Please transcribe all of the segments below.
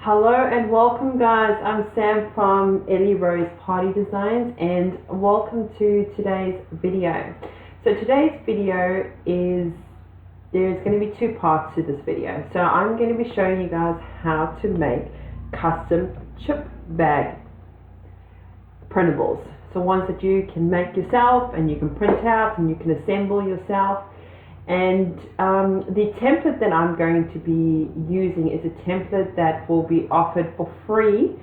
Hello and welcome guys, I'm Sam from ellierosepartydesigns and welcome to today's video. So today's video there's going to be two parts to this video. So I'm going to be showing you guys how to make custom chip bag printables. So ones that you can make yourself and you can print out and you can assemble yourself. And the template that I'm going to be using is a template that will be offered for free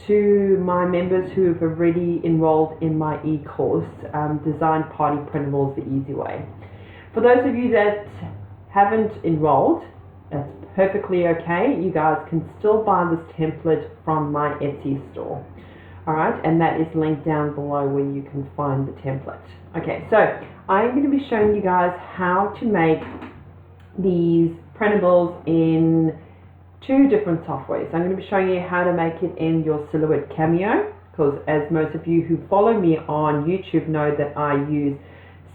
to my members who have already enrolled in my e-course, Design Party Printables the Easy Way. For those of you that haven't enrolled, that's perfectly okay. You guys can still buy this template from my Etsy store. Alright, and that is linked down below where you can find the template. Okay, so I'm going to be showing you guys how to make these printables in two different softwares. I'm going to be showing you how to make it in your Silhouette Cameo, because as most of you who follow me on YouTube know that I use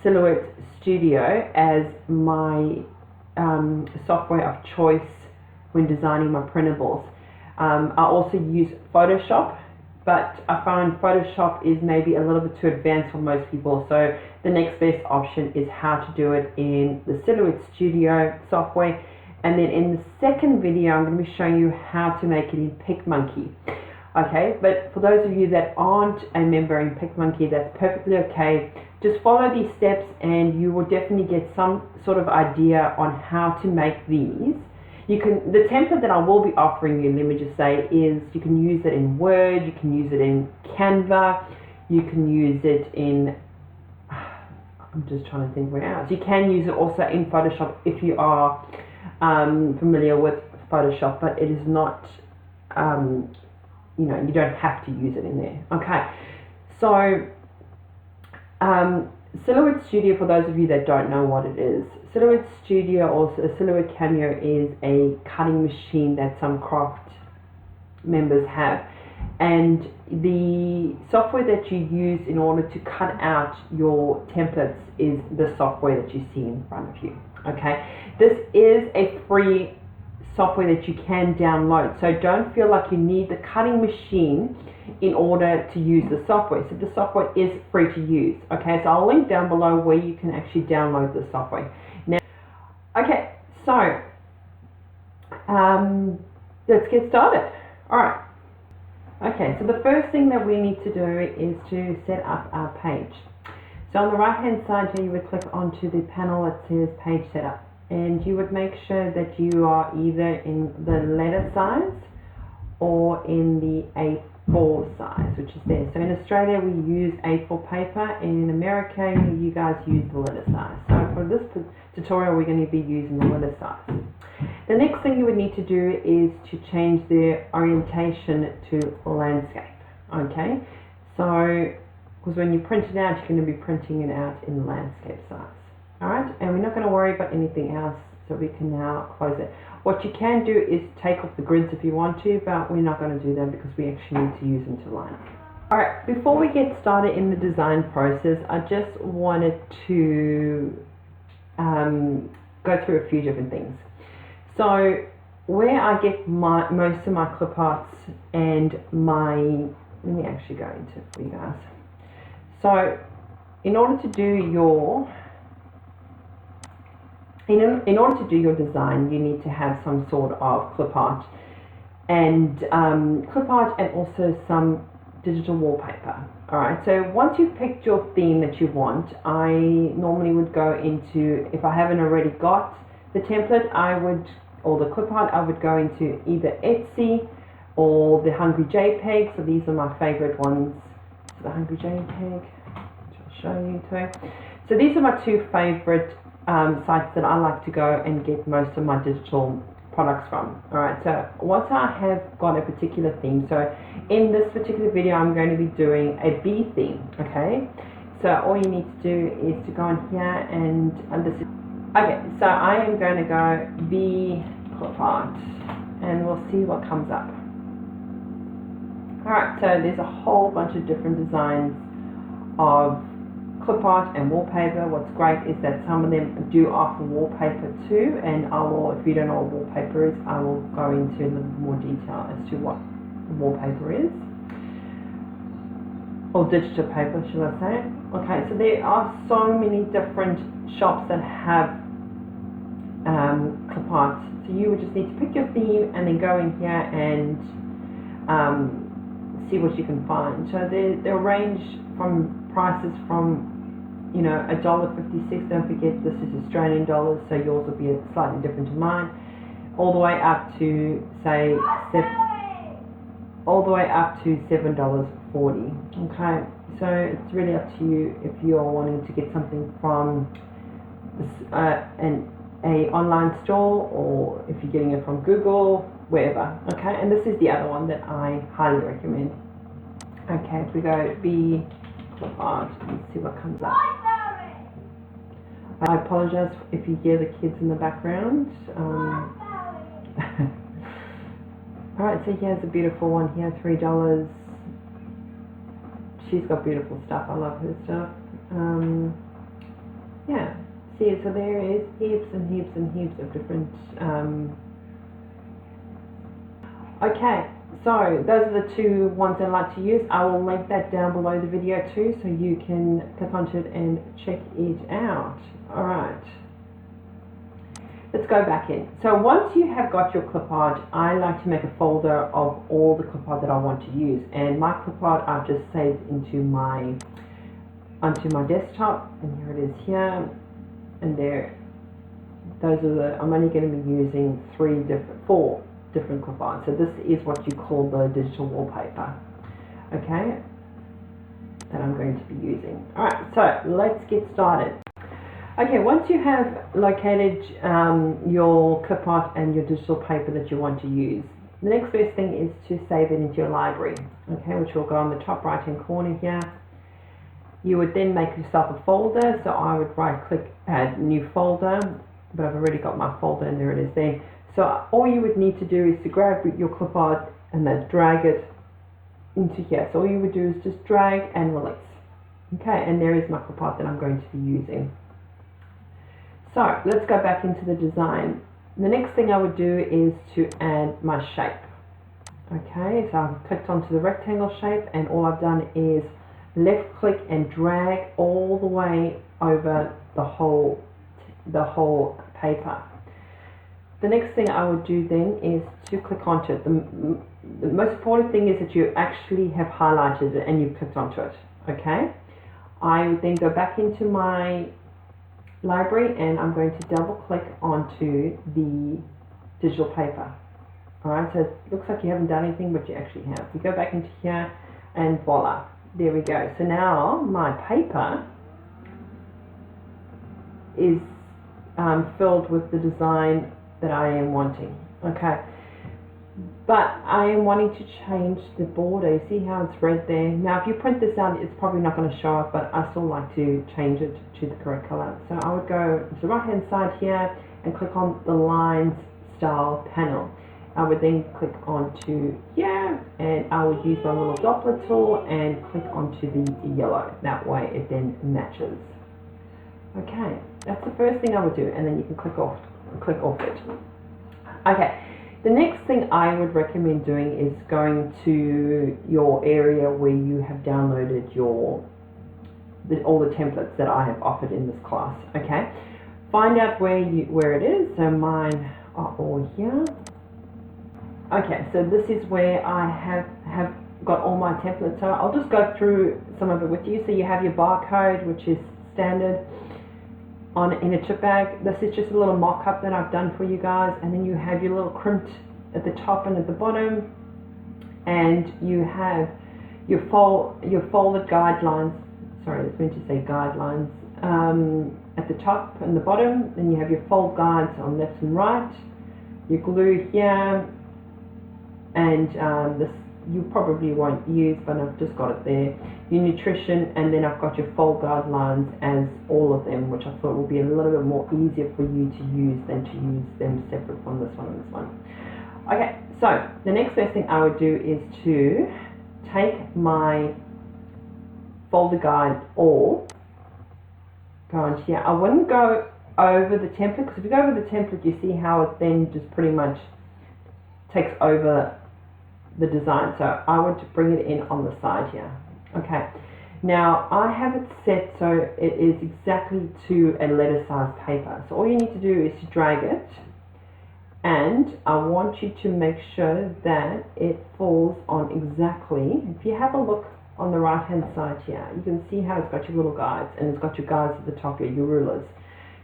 Silhouette Studio as my software of choice when designing my printables. I also use Photoshop, but I find Photoshop is maybe a little bit too advanced for most people, so the next best option is how to do it in the Silhouette Studio software. And then in the second video I'm going to be showing you how to make it in PicMonkey. Okay, but for those of you that aren't a member in PicMonkey, that's perfectly okay. Just follow these steps and you will definitely get some sort of idea on how to make these. The template that I will be offering you, let me just say, is you can use it in Word, you can use it in Canva, you can use it in, I'm just trying to think where else. You can use it also in Photoshop if you are familiar with Photoshop, but it is not, you know, you don't have to use it in there. Okay, so Silhouette Studio, for those of you that don't know what it is, Silhouette Studio or Silhouette Cameo is a cutting machine that some craft members have, and the software that you use in order to cut out your templates is the software that you see in front of you. Okay, this is a free software that you can download, so don't feel like you need the cutting machine in order to use the software. So the software is free to use. Okay, so I'll link down below where you can actually download the software. Now, okay, so let's get started. Alright, okay, so the first thing that we need to do is to set up our page. So on the right hand side here you would click onto the panel that says page setup, and you would make sure that you are either in the letter size or in the A4 size, which is there. So in Australia we use A4 paper, in America you guys use the letter size. So for this tutorial we're going to be using the letter size. The next thing you would need to do is to change the orientation to landscape. Okay, so because when you print it out you're going to be printing it out in landscape size. Alright, and we're not going to worry about anything else, so we can now close it. What you can do is take off the grids if you want to, but we're not going to do that because we actually need to use them to line up. Alright, before we get started in the design process, I just wanted to go through a few different things. So where I get most of my clip arts and my, let me actually go into it for you guys. So in order to do your design, you need to have some sort of clip art and also some digital wallpaper. Alright, so once you've picked your theme that you want, I normally would go into, if I haven't already got the template, or the clip art, I would go into either Etsy or the Hungry Jpeg. So these are my favorite ones. So the Hungry Jpeg, which I'll show you too. So these are my two favorite sites that I like to go and get most of my digital products from. Alright, so once I have got a particular theme, so in this particular video I'm going to be doing a bee theme. Okay, so all you need to do is to go in here and okay, so I am going to go bee clip art and we'll see what comes up. Alright, so there's a whole bunch of different designs of CLIPART and wallpaper, what's great is that some of them do offer wallpaper too, and I will, if you don't know what wallpaper is, I will go into a little more detail as to what wallpaper is, or digital paper should I say. Okay, so there are so many different shops that have CLIPART, so you would just need to pick your theme and then go in here and see what you can find. So they'll range from prices from, you know, $1.56. Don't forget this is Australian dollars, so yours will be slightly different to mine, all the way up to say $7.40. Okay, so it's really up to you if you're wanting to get something from a online store, or if you're getting it from Google, wherever. Okay, and this is the other one that I highly recommend. Okay, if we go B CLIPART, let's see what comes up. I apologize if you hear the kids in the background. Alright, so here's a beautiful one here, $3. She's got beautiful stuff, I love her stuff. Yeah, see, so there is heaps and heaps and heaps of different okay, so those are the two ones I like to use. I will link that down below the video too, so you can click onto it and check it out. Alright, let's go back in. So once you have got your CLIPART, I like to make a folder of all the CLIPART that I want to use, and my CLIPART I've just saved onto my desktop, and here it is here, and there. Those are the, I'm only going to be using four different CLIPART. So this is what you call the digital wallpaper, okay, that I'm going to be using. Alright, so let's get started. Okay, once you have located your CLIPART and your digital paper that you want to use, the next best thing is to save it into your library, okay, which will go on the top right hand corner here. You would then make yourself a folder, so I would right click add new folder, but I've already got my folder and there it is there. So all you would need to do is to grab your CLIPART and then drag it into here. So all you would do is just drag and release. Okay, and there is my CLIPART that I'm going to be using. So let's go back into the design. The next thing I would do is to add my shape. Okay, so I've clicked onto the rectangle shape, and all I've done is left click and drag all the way over the whole paper. The next thing I would do then is to click onto it. The most important thing is that you actually have highlighted it and you've clicked onto it. Okay, I would then go back into my library and I'm going to double click onto the digital paper. Alright, so it looks like you haven't done anything, but you actually have. You go back into here and voila, there we go. So now my paper is filled with the design that I am wanting. Okay, but I am wanting to change the border. You see how it's red there? Now if you print this out, it's probably not going to show up, but I still like to change it to the correct color. So I would go to the right hand side here and click on the lines style panel. I would then click onto here and I would use my little doppler tool and click onto the yellow. That way it then matches. Okay, that's the first thing I would do, and then you can click off it. Okay, the next thing I would recommend doing is going to your area where you have downloaded all the templates that I have offered in this class. Okay, find out where it is. So mine are all here. Okay, so this is where I have got all my templates. So I'll just go through some of it with you. So you have your barcode, which is standard in a chip bag. This is just a little mock-up that I've done for you guys, and then you have your little crimped at the top and at the bottom, and you have your folded guidelines. Sorry, it's meant to say guidelines at the top and the bottom. Then you have your fold guides on left and right, your glue here, and this you probably won't use, but I've just got it there. Your nutrition, and then I've got your fold guidelines as all of them, which I thought would be a little bit more easier for you to use than to use them separate from this one and this one. Okay, so the next best thing I would do is to take my folder guide all go on here. I wouldn't go over the template, because if you go over the template, you see how it then just pretty much takes over the design. So I want to bring it in on the side here. Okay, now I have it set so it is exactly to a letter size paper. So all you need to do is to drag it, and I want you to make sure that it falls on exactly, if you have a look on the right hand side here, you can see how it's got your little guides, and it's got your guides at the top here, your rulers.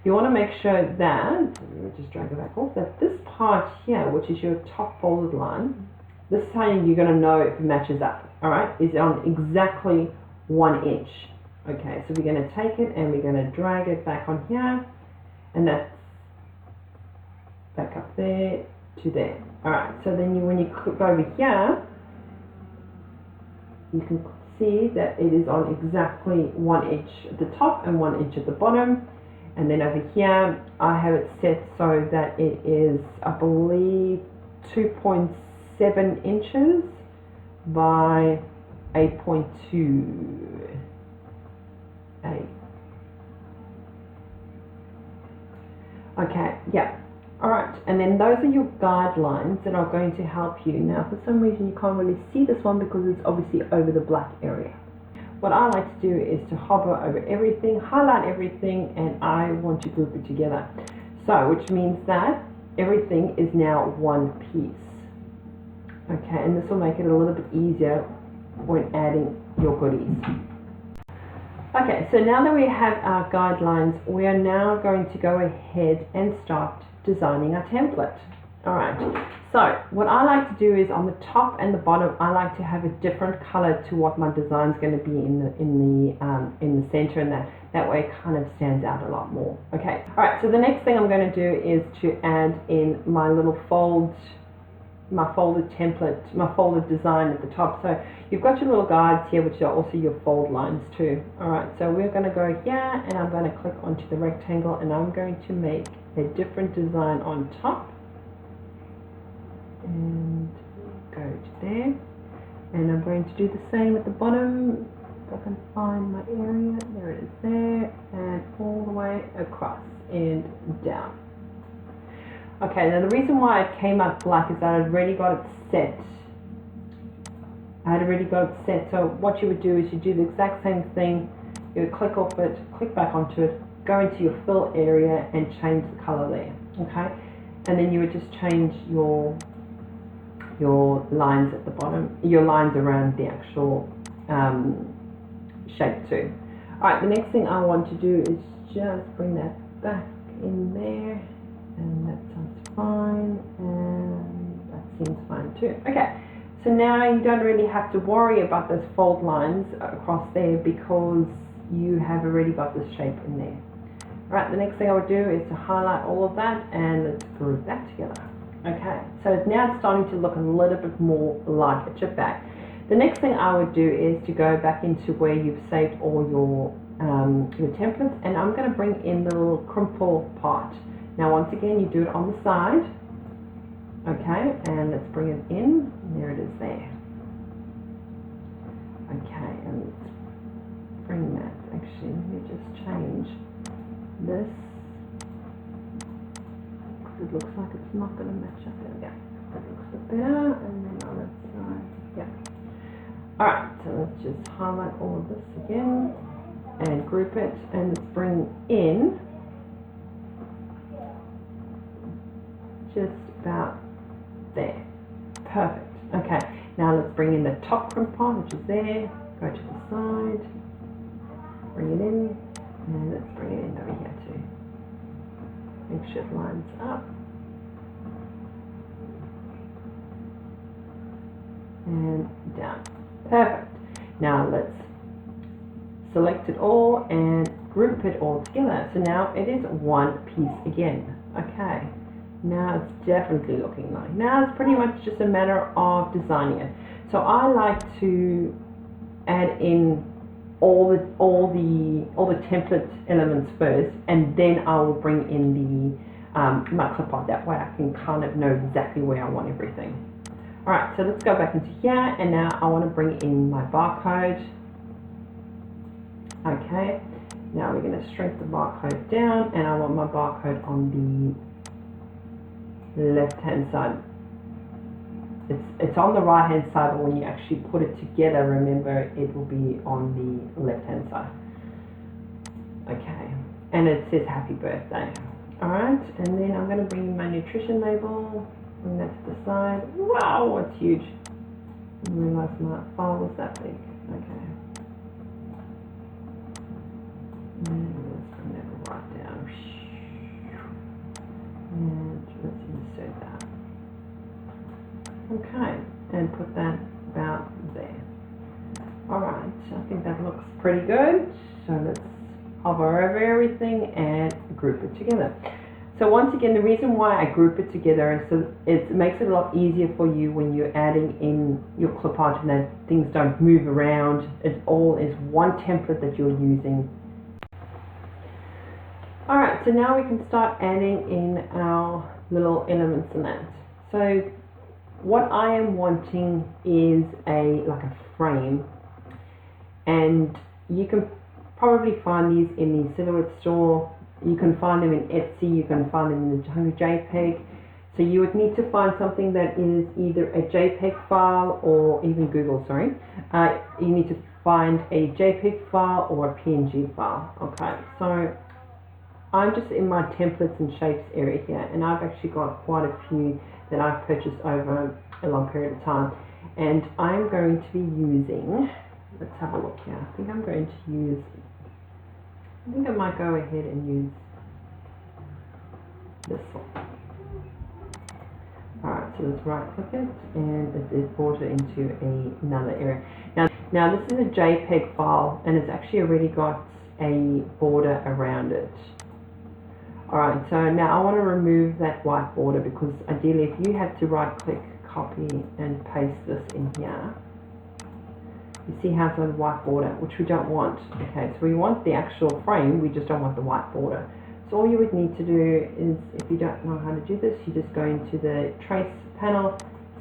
You want to make sure that, let me just drag it back off, that this part here, which is your top folded line, this is how you're going to know if it matches up, alright, is on exactly 1 inch. Okay, so we're going to take it and we're going to drag it back on here, and that's back up there to there. Alright, so then when you click over here, you can see that it is on exactly 1 inch at the top and 1 inch at the bottom. And then over here, I have it set so that it is, I believe, 2.7 inches by 8.2. Okay, yeah. Alright, and then those are your guidelines that are going to help you. Now, for some reason, you can't really see this one because it's obviously over the black area. What I like to do is to hover over everything, highlight everything, and I want to group it together. So, which means that everything is now one piece. Okay, and this will make it a little bit easier when adding your goodies. Okay, so now that we have our guidelines, we are now going to go ahead and start designing our template. Alright, so what I like to do is on the top and the bottom, I like to have a different color to what my design is going to be in the center, and that way it kind of stands out a lot more. Okay, alright, so the next thing I'm going to do is to add in my little my folded template, my folded design at the top. So you've got your little guides here, which are also your fold lines too. Alright, so we're going to go here, and I'm going to click onto the rectangle, and I'm going to make a different design on top, and go to there, and I'm going to do the same at the bottom. If I can find my area, there it is there, and all the way across and down. Okay, now the reason why it came up black is that I'd already got it set. So what you would do is you do the exact same thing. You would click off it, click back onto it, go into your fill area and change the color there. Okay, and then you would just change your lines at the bottom, your lines around the actual shape too. Alright, the next thing I want to do is just bring that back in there, and that sounds fine, and that seems fine too. Okay, so now you don't really have to worry about those fold lines across there because you have already got this shape in there. Alright, the next thing I would do is to highlight all of that, and let's group that together. Okay, so now it's starting to look a little bit more like a Jpeg. The next thing I would do is to go back into where you've saved all your templates, and I'm going to bring in the little crumple part. Now once again, you do it on the side. Okay, and let's bring it in. There it is there. Okay, and let's bring that. Actually, let me just change this. It looks like it's not going to match up. There we go. That looks a bit better. And then on that side, yeah. Alright, so let's just highlight all of this again and group it, and let's bring in just about there. Perfect. Okay, now let's bring in the top crimp part, which is there. Go to the side, bring it in, and let's bring it in over here too. Make sure it lines up. And down. Perfect. Now let's select it all and group it all together. So now it is one piece again. Okay. Now it's definitely looking nice. Now it's pretty much just a matter of designing it. So I like to add in all the template elements first, and then I will bring in the my CLIPART. That way I can kind of know exactly where I want everything. Alright, so let's go back into here, and now I want to bring in my barcode. Okay, Now we're going to shrink the barcode down, and I want my barcode on the left hand side. It's on the right hand side, but when you actually put it together, remember it will be on the left hand side. Okay, and it says happy birthday. Alright, and then I'm going to bring my nutrition label, bring that to the side. Wow, it's huge. I didn't realize my file was that big. Okay. And let's bring that right down. And let's insert that. Okay, and put that about there. Alright, I think that looks pretty good. So let's hover over everything and group it together. So once again, the reason why I group it together is so it makes it a lot easier for you when you're adding in your clip art and that things don't move around. It all is one template that you're using. Alright, so now we can start adding in our little elements in that. So what I am wanting is like a frame, and you can probably find these in the Silhouette store. You can find them in Etsy, you can find them in the Jpeg. So you would need to find something that is either a Jpeg file or even Google, sorry. You need to find a Jpeg file or a PNG file. Okay, so I'm just in my templates and shapes area here, and I've actually got quite a few that I've purchased over a long period of time. And I'm going to be using, let's have a look here. I think I'm going to use, I think I might go ahead and use this one. Alright, so let's right click it, and it brought it into another area. Now this is a JPEG file, and it's actually already got a border around it. Alright, so now I want to remove that white border, because ideally if you had to right click, copy and paste this in here, you see how it's a white border, which we don't want. Okay, so we want the actual frame, we just don't want the white border. So all you would need to do is, if you don't know how to do this, you just go into the trace panel,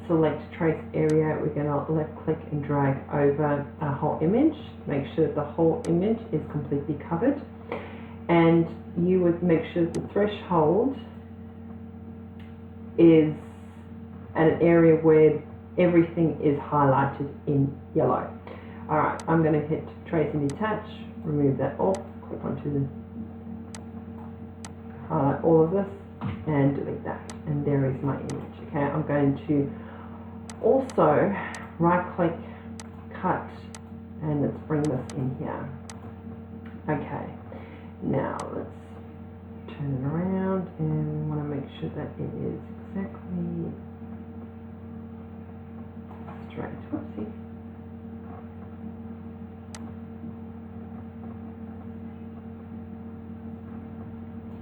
select trace area. We're going to left click and drag over a whole image. Make sure that the whole image is completely covered. And you would make sure that the threshold is at an area where everything is highlighted in yellow. Alright, I'm going to hit trace and detach, remove that off, click onto the highlight all of this and delete that, and there is my image. Okay, I'm going to also right click, cut, and let's bring this in here. Okay, now let's turn it around, and we want to make sure that it is exactly straight. Whoopsie.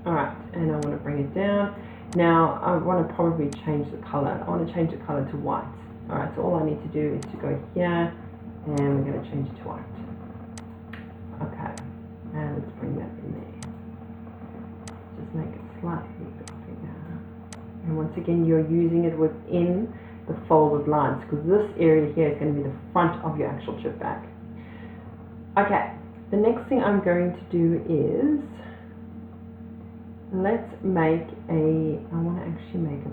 Alright, and I want to bring it down. Now I want to probably change the color. I want to change the color to white. Alright, so all I need to do is to go here, and we're going to change it to white. Okay, and let's bring that in there. Just make it slightly bigger. And once again, you're using it within the folded lines, because this area here is going to be the front of your actual chip bag. Okay, the next thing I'm going to do is, let's make I want to actually make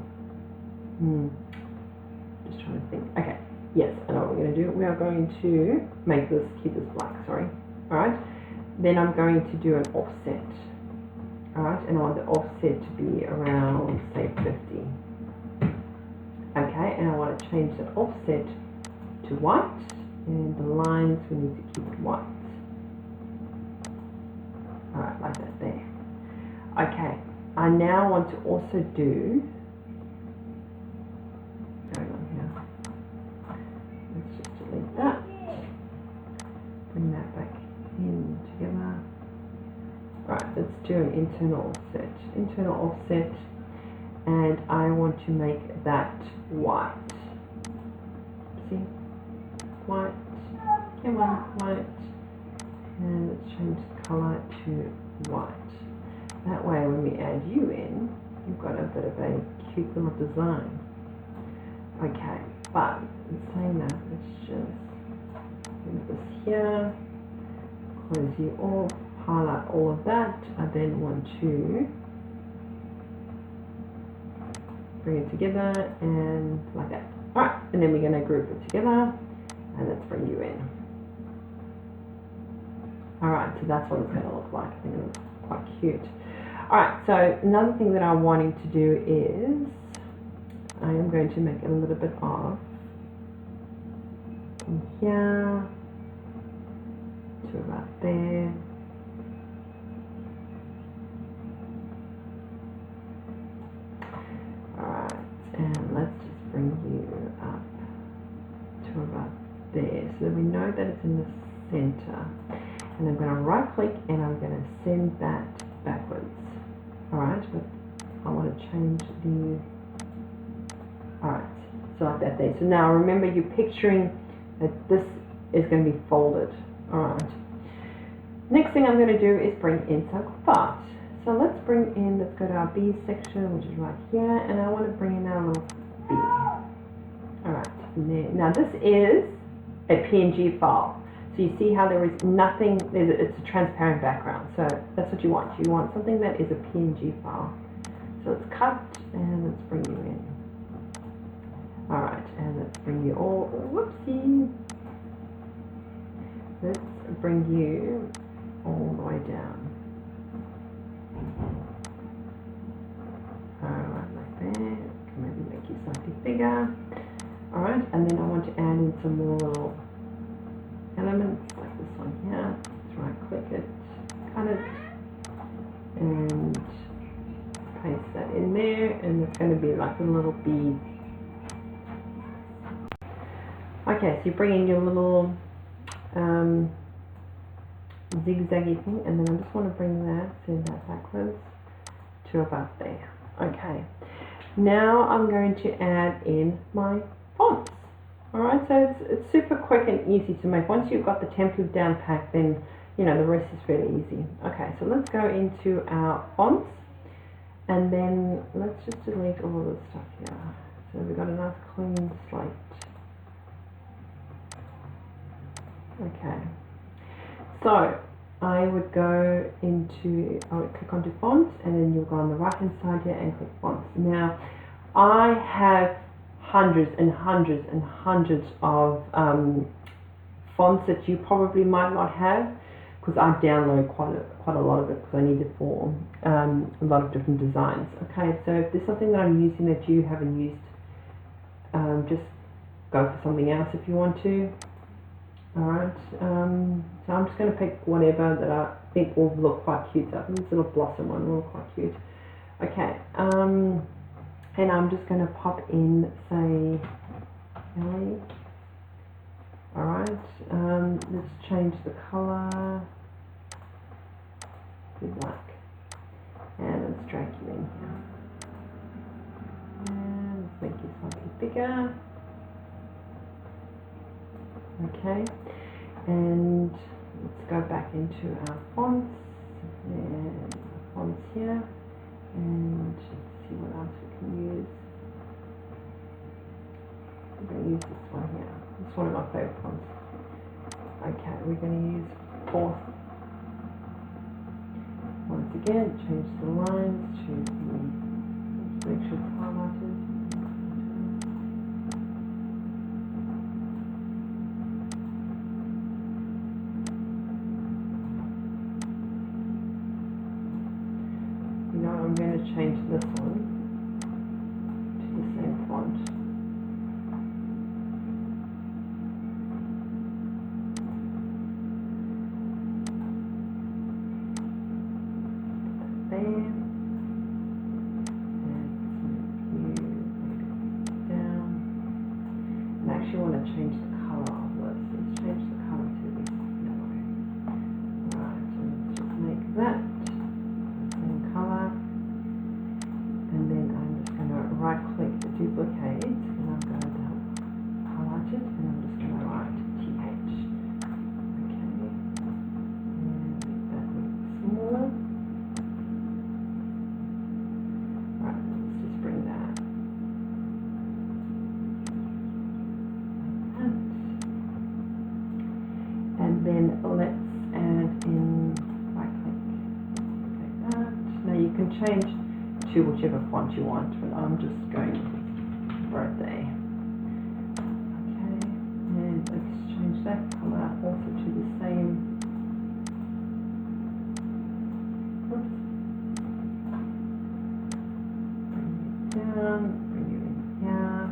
just trying to think. Okay, yes, I know what we're going to do. We are going to make this, keep this black, sorry. Alright, then I'm going to do an offset. Alright, and I want the offset to be around, say, 50. Okay, and I want to change the offset to white, and the lines we need to keep it white. Alright, like that there. Okay, I now want to also do, going on here, let's just delete that, bring that back in together. Right, let's do an internal offset, and I want to make that white. See, white, come on, white, and let's change the color to white. That way when we add you in, you've got a bit of a cute little design. Okay, but in saying that, let's just move this here, close you off, highlight all of that. I then want to bring it together and like that. Alright, and then we're going to group it together and let's bring you in. Alright, so that's what it's going to look like. I think it looks quite cute. Alright, so another thing that I'm wanting to do is I am going to make a little bit of from here to about there. Alright, and let's just bring you up to about there so that we know that it's in the center. And I'm going to right click and I'm going to send that backwards. Alright, but I want to change the, alright, so like that there. So now remember, you're picturing that this is going to be folded. Alright. Next thing I'm going to do is bring in some CLIPART. So let's bring in, let's go to our B section, which is right here, and I want to bring in our little B. Alright, now this is a PNG file. So you see how there is nothing, it's a transparent background. So that's what you want. You want something that is a PNG file. So let's cut and let's bring you in. Alright, and let's bring you all, whoopsie. Let's bring you all the way down. Alright, like that. Maybe make you slightly bigger. Alright, and then I want to add in some more little elements like this one here. Let's right click it, cut it, and paste that in there, and it's going to be like a little bead. Okay, so you bring in your little zigzaggy thing, and then I just want to bring that, send that backwards to about there. Okay, now I'm going to add in my fonts. Alright, so it's super quick and easy to make. Once you've got the template down packed, then you know the rest is fairly easy. Okay, so let's go into our fonts, and then let's just delete all of this stuff here. So we've got a nice clean slate. Okay, so I would go into, I would click onto fonts, and then you'll go on the right hand side here and click fonts. Now I have hundreds and hundreds and hundreds of fonts that you probably might not have, because I download quite a lot of it because I need it for a lot of different designs. Okay, so if there's something that I'm using that you haven't used, just go for something else if you want to. Alright, so I'm just going to pick whatever that I think will look quite cute. So I think this little blossom one will look quite cute. Okay, and I'm just going to pop in, say, Ellie. Alright, let's change the colour to black. And let's drag you in here. And let's make you slightly bigger. Okay, and let's go back into our fonts, and fonts here, and let's see what else we can use. We're going to use this one here. It's one of my favourite fonts. Okay, we're going to use fourth. Once again, change the lines to the, let's make sure it's highlighted. I'm going to change this one to the same font. Put that there. And you down. And I actually want to change the colour of this. Let's change the colour to this yellow. Alright, so let's just make that the same colour. And then I'm just going to right click the duplicate, and I'm going to highlight it, and I'm just going to write TH. Okay, and make that a little smaller. Right, let's just bring that like that. And then let's add in, right change to whichever font you want, but I'm just going birthday. Okay, and let's change that color also to the same. Oops. Bring it down, bring you in here.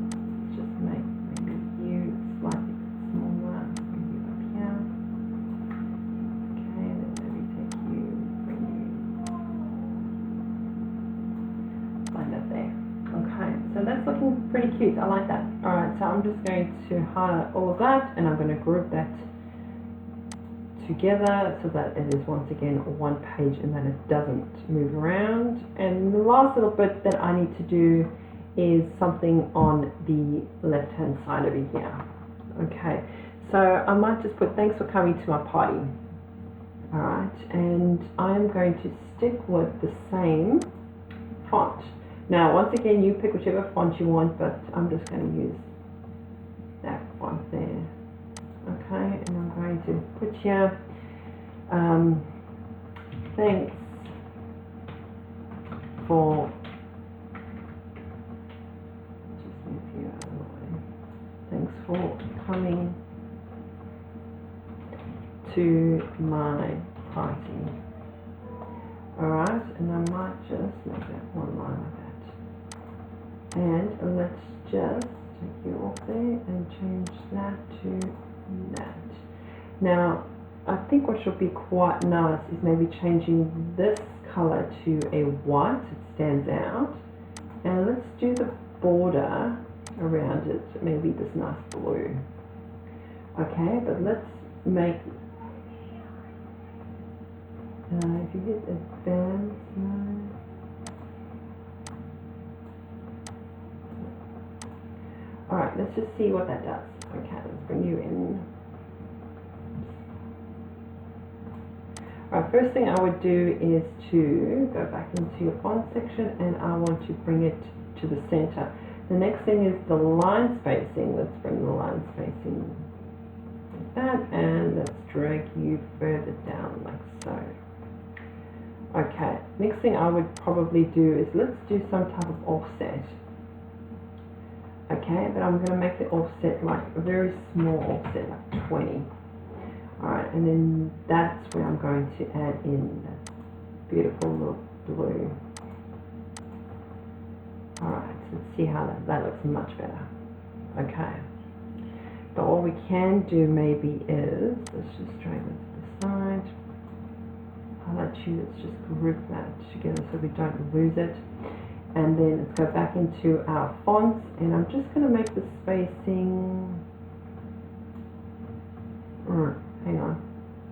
Let's just make maybe you slightly smaller, bring you up here. Okay, and then maybe take you, bring you like that there. Okay, so that's looking pretty cute. I like that. Alright, so I'm just going to highlight all of that and I'm going to group that together so that it is once again one page and that it doesn't move around. And the last little bit that I need to do is something on the left hand side over here. Okay, so I might just put thanks for coming to my party. Alright, and I'm going to stick with the same font. Now once again you pick whichever font you want, but I'm just going to use that font there. Okay, and I'm going to put here thanks for, just move you out of the way, thanks for coming to my party. Alright, and I might just make that one line like that. And let's just take you off there and change that to that. Now, I think what should be quite nice is maybe changing this color to a white, it stands out. And let's do the border around it, maybe this nice blue. Okay, but let's make, if you hit advance, no. Alright, let's just see what that does. Okay, let's bring you in. Alright, first thing I would do is to go back into your font section and I want to bring it to the center. The next thing is the line spacing. Let's bring the line spacing like that and let's drag you further down like so. Okay, next thing I would probably do is let's do some type of offset. Okay, but I'm going to make the offset like a very small offset, like 20. Alright, and then that's where I'm going to add in that beautiful little blue. Alright, so let's see how that looks much better. Okay, but what we can do maybe is, let's just drag it to the side. Let's just group that together so we don't lose it. And then let's go back into our fonts and I'm just going to make the spacing, hang on,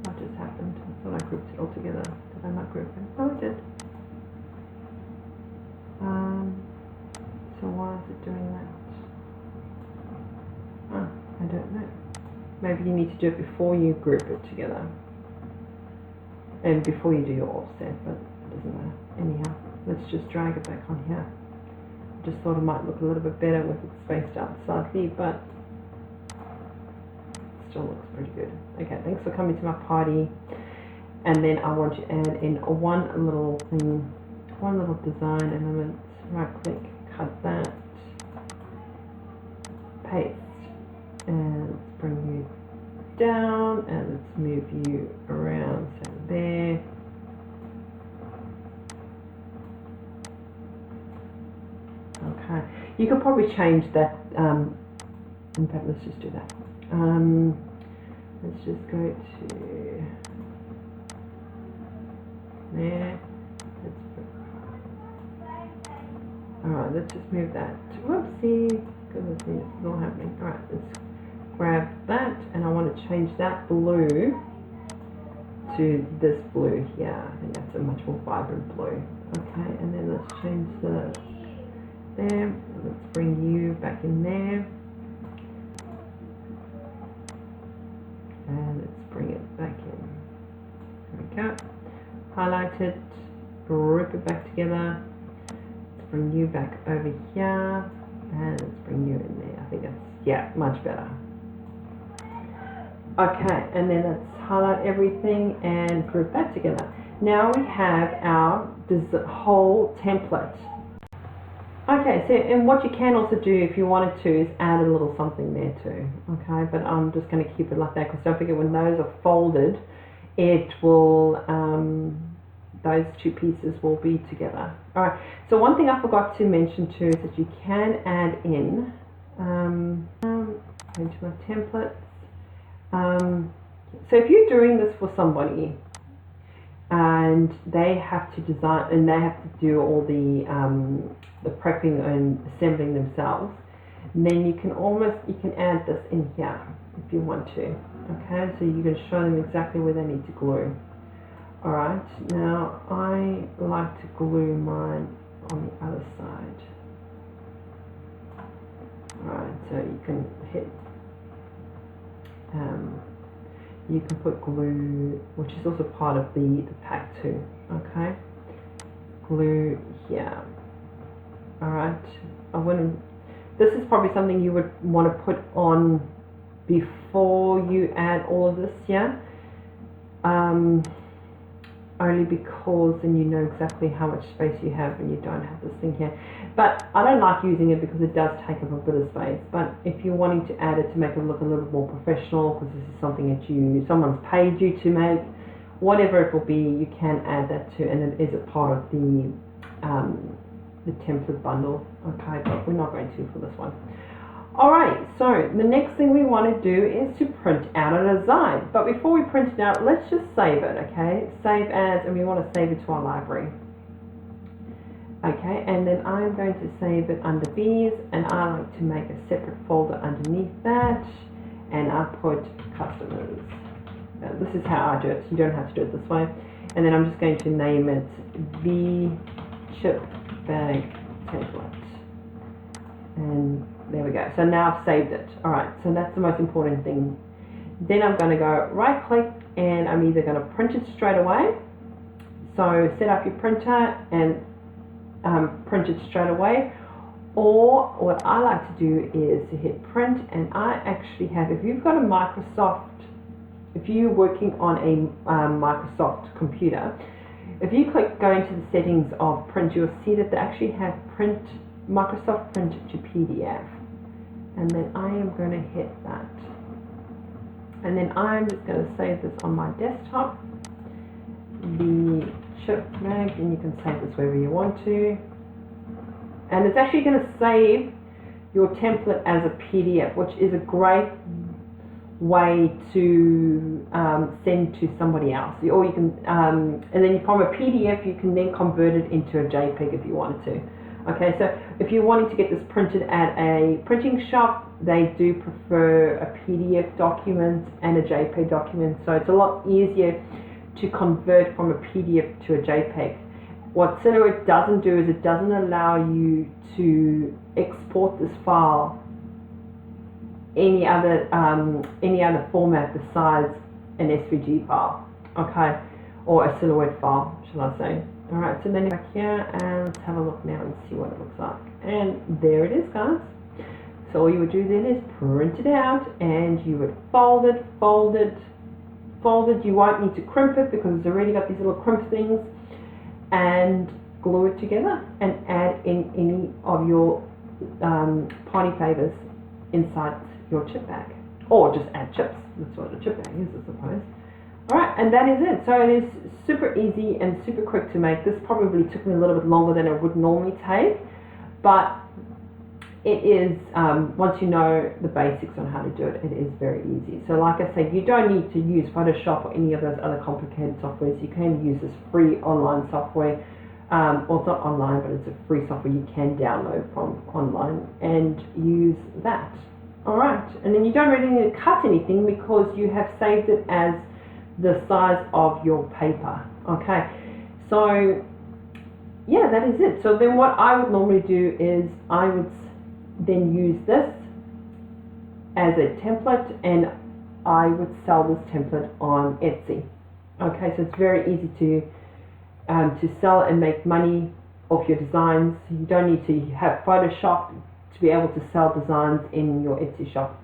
what just happened? I thought I grouped it all together. Did I not group it? Oh, I did. So why is it doing that? Oh, I don't know. Maybe you need to do it before you group it together. And before you do your offset, but it doesn't matter. Anyhow, let's just drag it back on here. Just thought it might look a little bit better with it spaced out slightly, but it still looks pretty good. Okay, thanks for coming to my party. And then I want to add in one little thing, one little design element. Right click, cut that, paste, and let's bring you down and let's move you around, so there. Okay, you could probably change that, in fact let's just do that. Let's just go to there. Alright, let's just move that. Whoopsie, goodness me, this is all happening. Alright, let's grab that and I want to change that blue to this blue here. I think that's a much more vibrant blue. Okay, and then let's change the there. Let's bring you back in there. And let's bring it back in. There we go. Highlight it, group it back together. Let's bring you back over here. And let's bring you in there. I think that's, yeah, much better. Okay, and then let's highlight everything and group that together. Now we have our whole template. Okay, so and what you can also do if you wanted to is add a little something there too. Okay, but I'm just going to keep it like that because don't forget when those are folded, it will, those two pieces will be together. Alright, so one thing I forgot to mention too is that you can add in, into my templates. So if you're doing this for somebody and they have to design and they have to do all the prepping and assembling themselves, then you can add this in here if you want to. Okay, so you can show them exactly where they need to glue. Alright, now I like to glue mine on the other side. Alright, so you can hit, you can put glue, which is also part of the pack too. Okay, glue here. Alright, this is probably something you would want to put on before you add all of this here. Only because then you know exactly how much space you have and you don't have this thing here. But I don't like using it because it does take up a bit of space. But if you're wanting to add it to make it look a little more professional, because this is something that someone's paid you to make, whatever it will be, you can add that too, and it is a part of the template bundle. Okay, but we're not going to for this one. Alright, so the next thing we want to do is to print out a design. But before we print it out, let's just save it, okay? Save as, and we want to save it to our library. Okay, and then I'm going to save it under these, and I like to make a separate folder underneath that, and I put customers. This is how I do it, you don't have to do it this way. And then I'm just going to name it the Jpeg template. And there we go. So now I've saved it. Alright, so that's the most important thing. Then I'm going to go right click and I'm either going to print it straight away. So set up your printer and print it straight away. Or what I like to do is to hit print, and I actually have, if you've got a Microsoft, if you're working on a Microsoft computer, if you go into the settings of print, you'll see that they actually have Microsoft Print to PDF, and then I am going to hit that, and then I'm just going to save this on my desktop, the Jpeg, and you can save this wherever you want to, and it's actually going to save your template as a PDF, which is a great way to send to somebody else, or you can and then from a PDF you can then convert it into a JPEG if you wanted to. Okay, so if you're wanting to get this printed at a printing shop, they do prefer a PDF document and a JPEG document, so it's a lot easier to convert from a PDF to a JPEG. What Silhouette doesn't do is it doesn't allow you to export this file any other format besides an SVG file, okay, or a Silhouette file, shall I say. Alright, so then back here and let's have a look now and see what it looks like. And there it is, guys. So all you would do then is print it out, and you would fold it. You won't need to crimp it because it's already got these little crimp things, and glue it together and add in any of your party favors inside your chip bag, or just add chips. That's what a chip bag is, I suppose. Alright, and that is it. So it is super easy and super quick to make. This probably took me a little bit longer than it would normally take, but it is, once you know the basics on how to do it, it is very easy. So like I said, you don't need to use Photoshop or any of those other complicated softwares. You can use this free online software, well, it's not online, but it's a free software you can download from online and use that. Alright, and then you don't really need to cut anything because you have saved it as the size of your paper. Okay, so yeah, that is it. So then what I would normally do is I would then use this as a template, and I would sell this template on Etsy. Okay, so it's very easy to sell and make money off your designs. You don't need to have Photoshop to be able to sell designs in your Etsy shop.